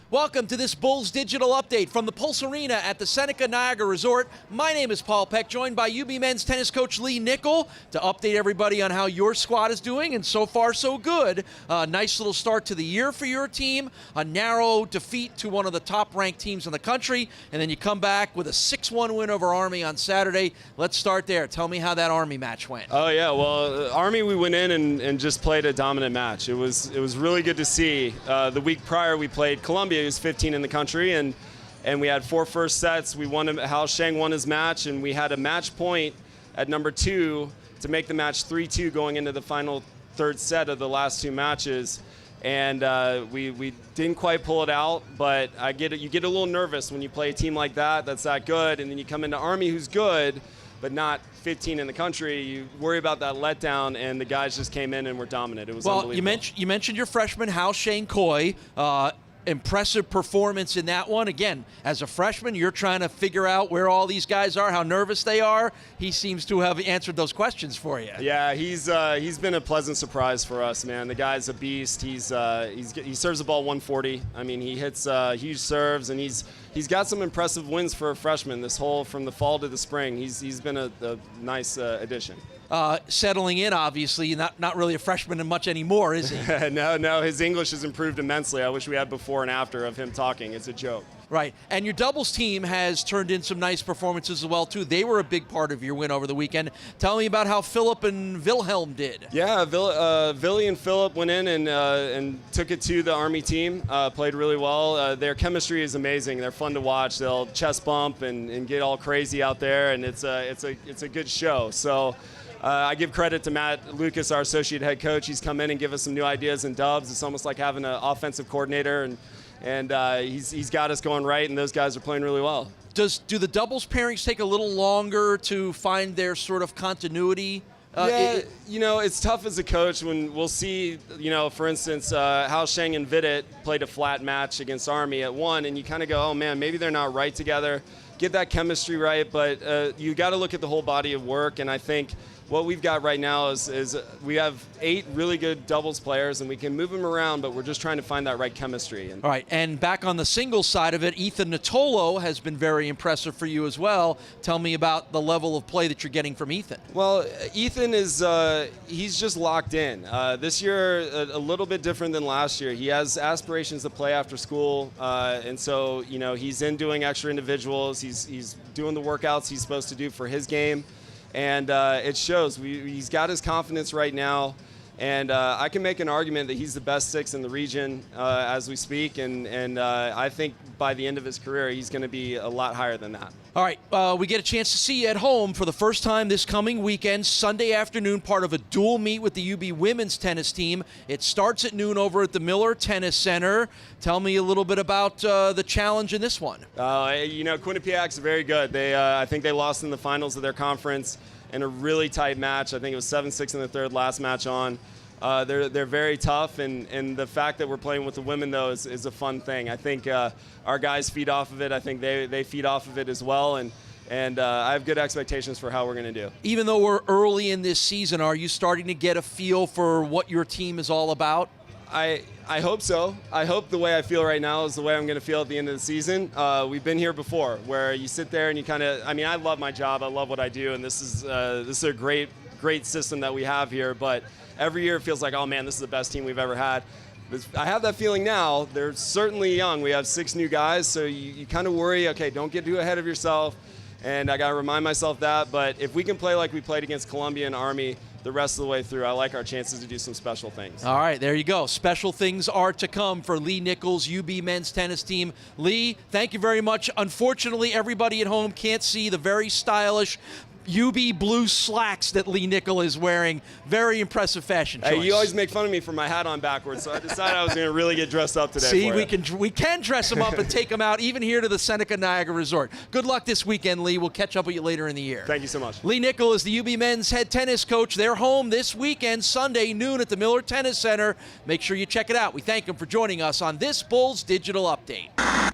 Welcome to this Bulls Digital Update from the Pulse Arena at the Seneca Niagara Resort. My name is Paul Peck, joined by UB men's tennis coach Lee Nickel to update everybody on how your squad is doing, and so far so good. Nice little start to the year for your team, a narrow defeat to one of the top-ranked teams in the country, and then you come back with a 6-1 win over Army on Saturday. Let's start there. Tell me how that Army match went. Oh yeah, well, Army, we went in and just played a dominant match. It was really good to see. The week prior we played Columbia, who's 15 in the country, and we had 4 first sets. We won. Hao Sheng won his match, and we had a match point at number 2 to make the match 3-2 going into the final third set of the last 2 matches. And we didn't quite pull it out, but you get a little nervous when you play a team like that's that good, and then you come into Army, who's good, but not 15 in the country. You worry about that letdown, and the guys just came in and were dominant. It was unbelievable. Well, you mentioned your freshman, Hao Sheng Koi. Impressive performance in that one. Again, as a freshman, you're trying to figure out where all these guys are, how nervous they are. He seems to have answered those questions for you. Yeah, he's been a pleasant surprise for us, man. The guy's a beast. He serves the ball 140. I mean, he hits huge serves, and he's got some impressive wins for a freshman. From the fall to the spring, he's been a nice addition. Settling in, obviously, not really a freshman much anymore, is he? No, his English has improved immensely. I wish we had before and after of him talking. It's a joke. Right, and your doubles team has turned in some nice performances as well, too. They were a big part of your win over the weekend. Tell me about how Philip and Wilhelm did. Yeah, Willie and Philip went in and took it to the Army team, played really well. Their chemistry is amazing. They're fun to watch. They'll chest bump and get all crazy out there, and it's a good show. So I give credit to Matt Lucas, our associate head coach. He's come in and give us some new ideas and dubs. It's almost like having an offensive coordinator, and he's got us going right, and those guys are playing really well. Do the doubles pairings take a little longer to find their sort of continuity? Yeah, it's tough as a coach when we'll see, for instance, Hao Sheng and Vidit played a flat match against Army at 1, and you kind of go, oh man, maybe they're not right together. Get that chemistry right, but you got to look at the whole body of work, and I think what we've got right now is we have 8 really good doubles players, and we can move them around, but we're just trying to find that right chemistry. All right, and back on the singles side of it, Ethan Natolo has been very impressive for you as well. Tell me about the level of play that you're getting from Ethan. Well, Ethan he's just locked in. This year, a little bit different than last year. He has aspirations to play after school, and so, he's in doing extra individuals. He's doing the workouts he's supposed to do for his game. And it shows. He's got his confidence right now, and I can make an argument that he's the best 6 in the region as we speak, and I think by the end of his career, he's going to be a lot higher than that. All right, we get a chance to see you at home for the first time this coming weekend, Sunday afternoon, part of a dual meet with the UB women's tennis team. It starts at noon over at the Miller Tennis Center. Tell me a little bit about the challenge in this one. Quinnipiac's very good. I think they lost in the finals of their conference in a really tight match. I think it was 7-6 in the third last match on. They're very tough, and the fact that we're playing with the women, though, is a fun thing. I think our guys feed off of it. I think they feed off of it as well, and I have good expectations for how we're going to do. Even though we're early in this season, are you starting to get a feel for what your team is all about? I hope so. I hope the way I feel right now is the way I'm going to feel at the end of the season. We've been here before, where you sit there and you I love my job. I love what I do, and this is a great system that we have here, but every year it feels like, oh man, this is the best team we've ever had. I have that feeling now. They're certainly young. We have 6 new guys, so you kind of worry, okay, don't get too ahead of yourself, and I got to remind myself that. But if we can play like we played against Columbia and Army the rest of the way through, I like our chances to do some special things. All right, there you go. Special things are to come for Lee Nichols' UB men's tennis team. Lee, thank you very much. Unfortunately, everybody at home can't see the very stylish UB blue slacks that Lee Nickel is wearing. Very impressive fashion choice. Hey, you always make fun of me for my hat on backwards, so I decided I was going to really get dressed up today. See, for we can dress them up and take them out, even here to the Seneca Niagara Resort. Good luck this weekend, Lee. We'll catch up with you later in the year. Thank you so much. Lee Nickel is the UB men's head tennis coach. They're home this weekend, Sunday, noon at the Miller Tennis Center. Make sure you check it out. We thank him for joining us on this Bulls Digital Update.